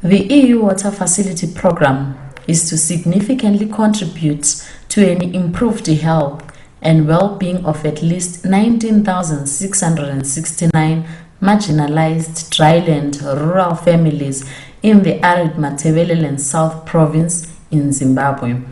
The EU Water Facility Programme is to significantly contribute to an improved health and well-being of at least 19,669 marginalized dryland rural families in the arid Matabeleland South Province in Zimbabwe,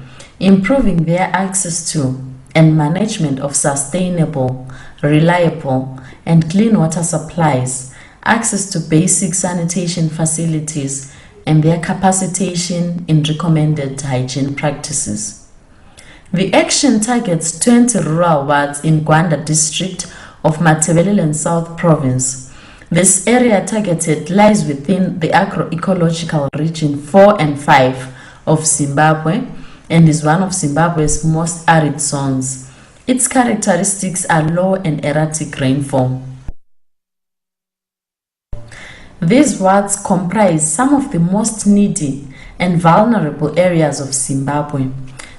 improving their access to and management of sustainable, reliable, and clean water supplies, access to basic sanitation facilities, and their capacitation in recommended hygiene practices. The action targets 20 rural wards in Gwanda district of Matabeleland South Province. This area targeted lies within the agroecological region 4 and 5 of Zimbabwe and is one of Zimbabwe's most arid zones. Its characteristics are low and erratic rainfall. These wards comprise some of the most needy and vulnerable areas of Zimbabwe.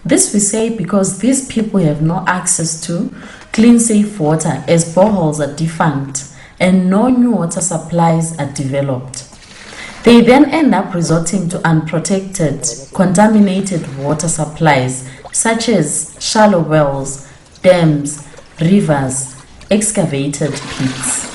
This we say because these people have no access to clean, safe water as boreholes are defunct and no new water supplies are developed. They then end up resorting to unprotected, contaminated water supplies such as shallow wells, dams, rivers, excavated pits.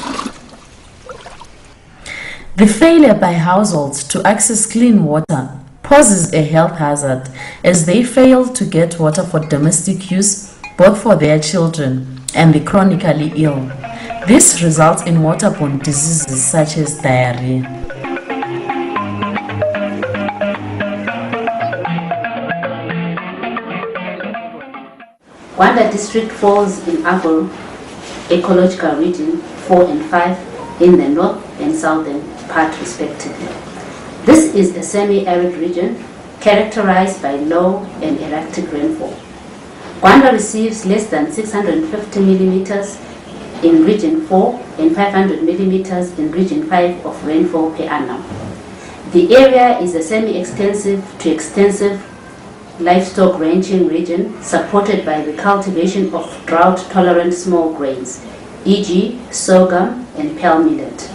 The failure by households to access clean water poses a health hazard as they fail to get water for domestic use, both for their children and the chronically ill. This results in waterborne diseases such as diarrhea. Gwanda district falls in agroecological region 4 and 5 in the north and southern part respectively. This is a semi-arid region characterized by low and erratic rainfall. Gwanda receives less than 650 millimeters in region 4 and 500 millimeters in region 5 of rainfall per annum. The area is a semi-extensive to extensive livestock ranching region supported by the cultivation of drought-tolerant small grains, e.g. sorghum and pearl millet.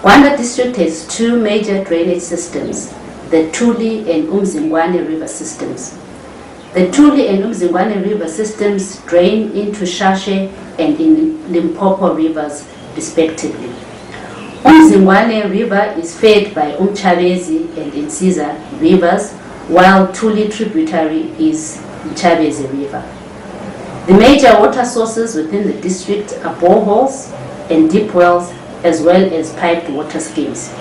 Gwanda district has two major drainage systems, the Tuli and Umzingwane river systems. The Tuli and Umzingwane river systems drain into Shashe and in Limpopo rivers respectively. Umzingwane river is fed by Umchabezi and Insiza rivers, while Tuli tributary is Mchabezi river. The major water sources within the district are boreholes and deep wells, as well as piped water schemes.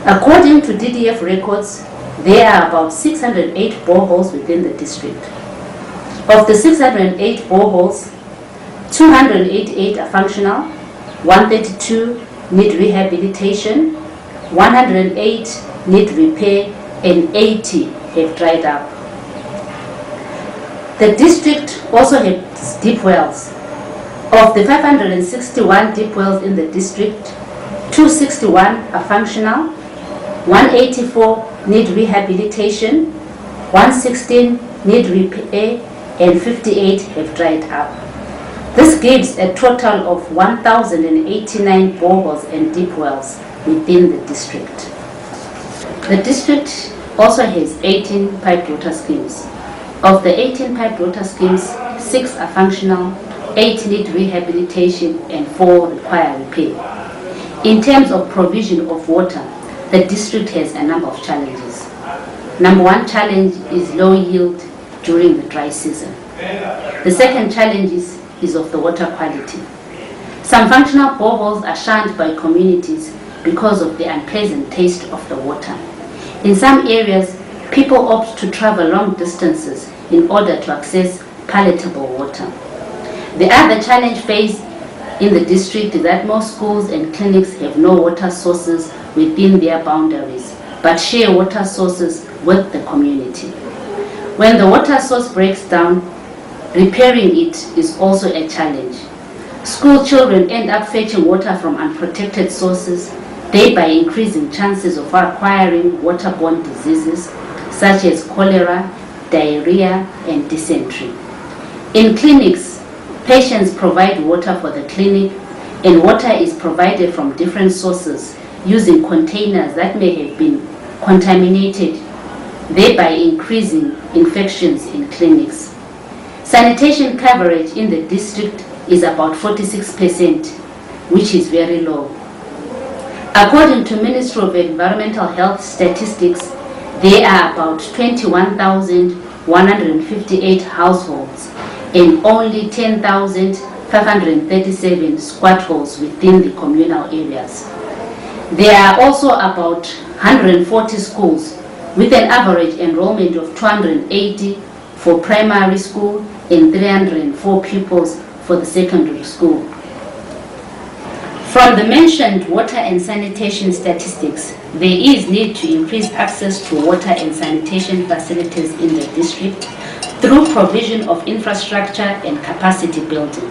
According to DDF records, there are about 608 boreholes within the district. Of the 608 boreholes, 288 are functional, 132 need rehabilitation, 108 need repair, and 80 have dried up. The district also has deep wells. Of the 561 deep wells in the district, 261 are functional, 184 need rehabilitation, 116 need repair, and 58 have dried up. This gives a total of 1,089 boreholes and deep wells within the district. The district also has 18 piped water schemes. Of the 18 piped water schemes, 6 are functional, 8 need rehabilitation, and 4 require repair. In terms of provision of water, the district has a number of challenges. Number one challenge is low yield during the dry season. The second challenge is of the water quality. Some functional boreholes are shunned by communities because of the unpleasant taste of the water. In some areas, people opt to travel long distances in order to access palatable water. The other challenge faced in the district is that most schools and clinics have no water sources within their boundaries, but share water sources with the community. When the water source breaks down, repairing it is also a challenge. School children end up fetching water from unprotected sources, thereby increasing chances of acquiring waterborne diseases such as cholera, diarrhea, and dysentery. In clinics, patients provide water for the clinic, and water is provided from different sources using containers that may have been contaminated, thereby increasing infections in clinics. Sanitation coverage in the district is about 46%, which is very low. According to Ministry of Environmental Health statistics, there are about 21,158 households and only 10,537 squat holes within the communal areas. There are also about 140 schools with an average enrollment of 280 for primary school and 304 pupils for the secondary school. From the mentioned water and sanitation statistics, there is need to increase access to water and sanitation facilities in the district through provision of infrastructure and capacity building.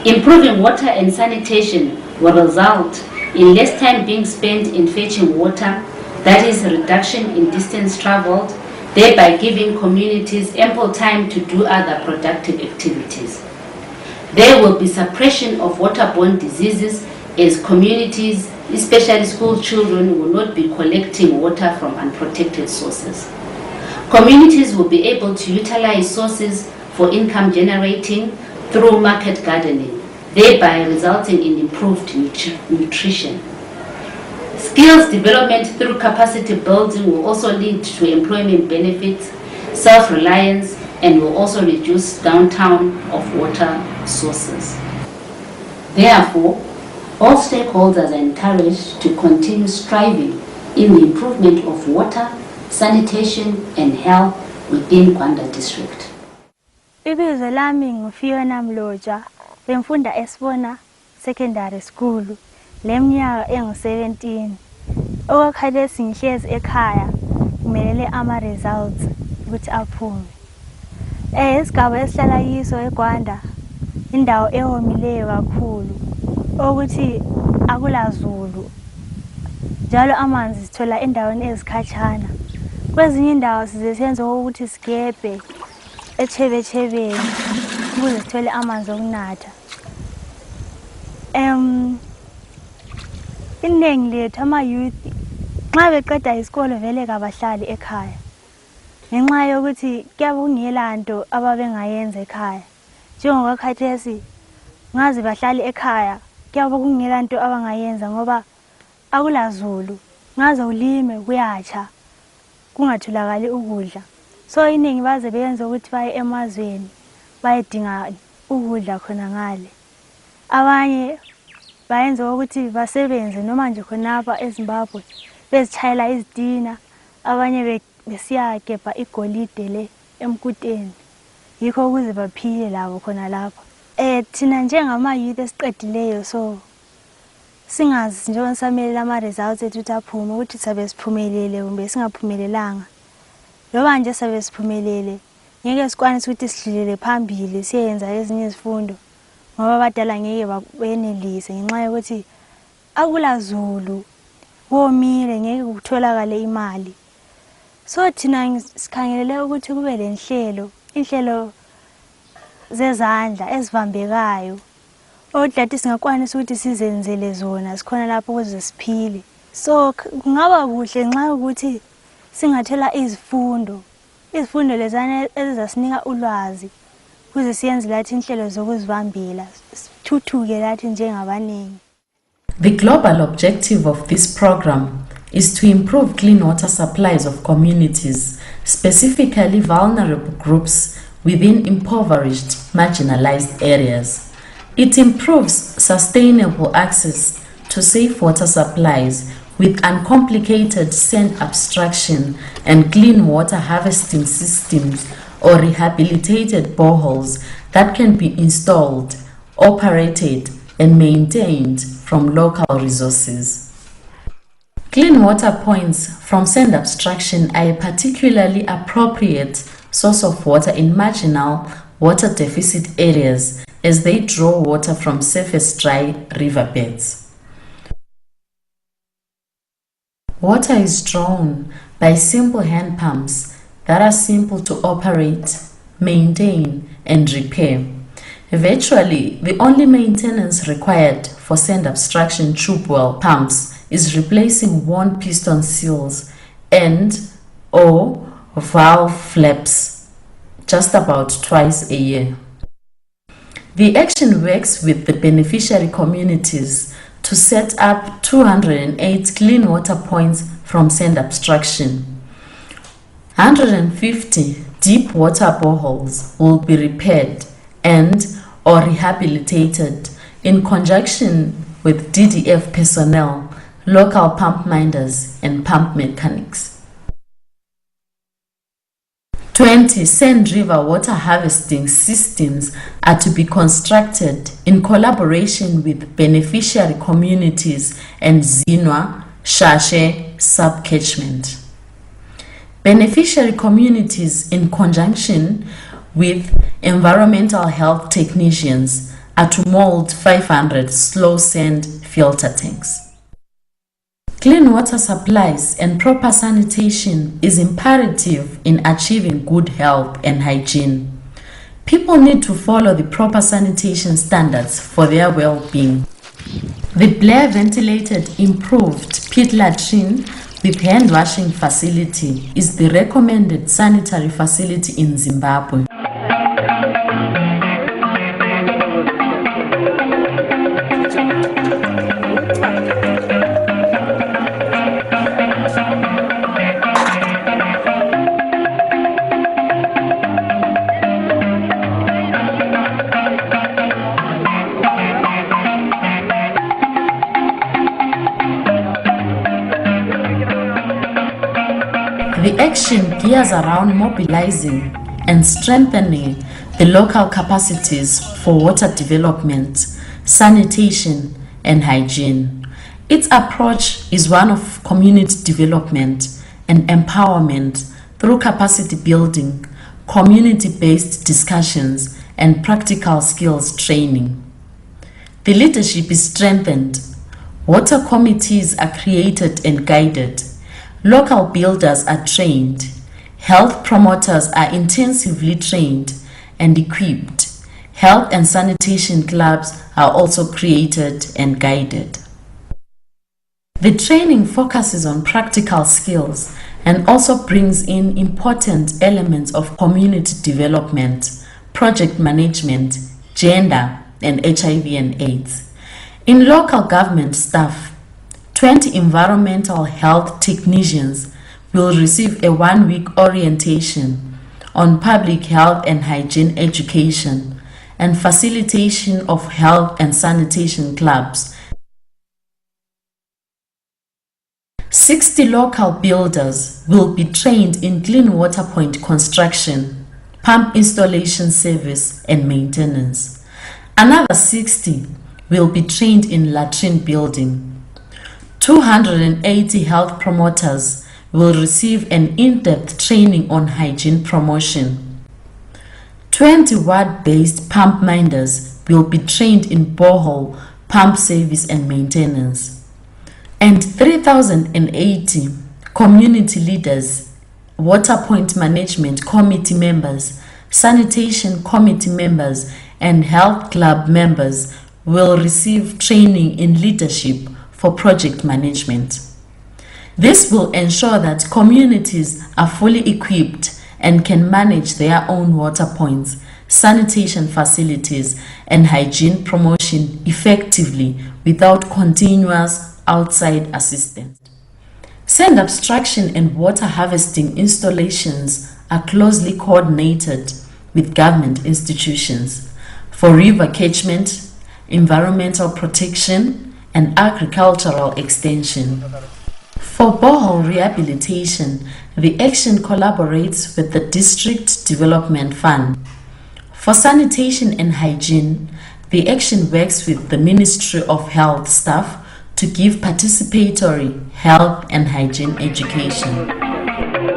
Improving water and sanitation will result in less time being spent in fetching water, that is, a reduction in distance traveled, thereby giving communities ample time to do other productive activities. There will be suppression of waterborne diseases as communities, especially school children, will not be collecting water from unprotected sources. Communities will be able to utilize sources for income generating through market gardening, thereby resulting in improved nutrition. Skills development through capacity building will also lead to employment benefits, self-reliance, and will also reduce downtime of water sources. Therefore, all stakeholders are encouraged to continue striving in the improvement of water, sanitation, and health within Gwanda district. Ibizo lami nguFiona Mloja, bemfunda eSibona Secondary School, leminyaka engu-17. Okwakhathesi ngihlezi ekhaya, ngimelele ama-results ukuthi aphume. Isigaba esihlala kiso eGwanda, indawo ehomileyo kakhulu, ukuthi akulazulu. Njalo amanzi sithola endaweni ezikhatshana. Kwezinye indawo sizenza ukuthi sigebhe echebechebeni ukuze sithole amanzi okunatha. Iningi lethu ama-youth nxa beqeda isikole vele kabahlali ekhaya. Ngenxa yokuthi kuyabe kungela nto ababengayenza ekhaya. Njengoba khathesi ngaze bahlali ekhaya, kuyabe kungela nto abangayenza ngoba akulazulu. Ngaze ulime kuyatsha, kungatholakali ukudla. So iningi baze beyenza ukuthi baye emazweni bayedinga ukudla khona ngale. Abanye bayenza ukuthi basebenze noma nje khonapha eZimbabwe bezitshayela izitina, abanye besiyagebha igolide le emkuteni. Yikho ukuze baphile labo khona lapha. Thina njengama-youth esiqedileyo, so singazi njengoba sisamelela ama-results ethu ukuthi aphume ukuthi sabe siphumelele kumbe singaphumelelanga. Loba nje sabe siphumelele, ngeke sikwanise ukuthi sidlulele phambili siyenza ezinye izifundo ngoba abadala ngeke benelise ngenxa yokuthi akulazulu, komile, ngeke kutholakale imali. So thina sikhangelele ukuthi kube lenhlelo, inhlelo zezandla ezivambekayo odathi singakwanisa ukuthi sizenzele zona sikhona lapho ukuze siphile. So kungaba kuhle nxa ukuthi singathola izifundo lezana ezizasinika ulwazi ukuze siyenze lathi inhlelo zokuzivambela sithuthuke lathi njengabanengi. The global objective of this program is to improve clean water supplies of communities, specifically vulnerable groups within impoverished, marginalized areas. It improves sustainable access to safe water supplies with uncomplicated sand abstraction and clean water harvesting systems or rehabilitated boreholes that can be installed, operated, and maintained from local resources. Clean water points from sand abstraction are a particularly appropriate source of water in marginal water deficit areas as they draw water from surface dry riverbeds. Water is drawn by simple hand pumps that are simple to operate, maintain, and repair. Virtually, the only maintenance required for sand abstraction tube well pumps is replacing worn piston seals and/or valve flaps just about twice a year. The action works with the beneficiary communities to set up 208 clean water points from sand abstraction. 150 deep water boreholes will be repaired and/or rehabilitated in conjunction with DDF personnel, local pump minders, and pump mechanics. 20 sand river water harvesting systems are to be constructed in collaboration with beneficiary communities and Zinwa Shashe subcatchment. Beneficiary communities, in conjunction with environmental health technicians, are to mold 500 slow sand filter tanks. Clean water supplies and proper sanitation is imperative in achieving good health and hygiene. People need to follow the proper sanitation standards for their well-being. The Blair ventilated improved pit latrine with hand washing facility is the recommended sanitary facility in Zimbabwe. The action gears around mobilizing and strengthening the local capacities for water development, sanitation, and hygiene. Its approach is one of community development and empowerment through capacity building, community-based discussions, and practical skills training. The leadership is strengthened. Water committees are created and guided. Local builders are trained, health promoters are intensively trained and equipped. Health and sanitation clubs are also created and guided. The training focuses on practical skills and also brings in important elements of community development, project management, gender, and HIV and AIDS. In local government staff, 20 environmental health technicians will receive a one-week orientation on public health and hygiene education and facilitation of health and sanitation clubs. 60 local builders will be trained in clean water point construction, pump installation service, and maintenance. Another 60 will be trained in latrine building. 280 health promoters will receive an in-depth training on hygiene promotion. 20 ward-based pump minders will be trained in borehole, pump service and maintenance. And 3,080 community leaders, water point management committee members, sanitation committee members, and health club members will receive training in leadership for project management. This will ensure that communities are fully equipped and can manage their own water points, sanitation facilities, and hygiene promotion effectively without continuous outside assistance. Sand abstraction and water harvesting installations are closely coordinated with government institutions. For river catchment, environmental protection, and agricultural extension. For borehole rehabilitation, the action collaborates with the District Development Fund. For sanitation and hygiene, the action works with the Ministry of Health staff to give participatory health and hygiene education.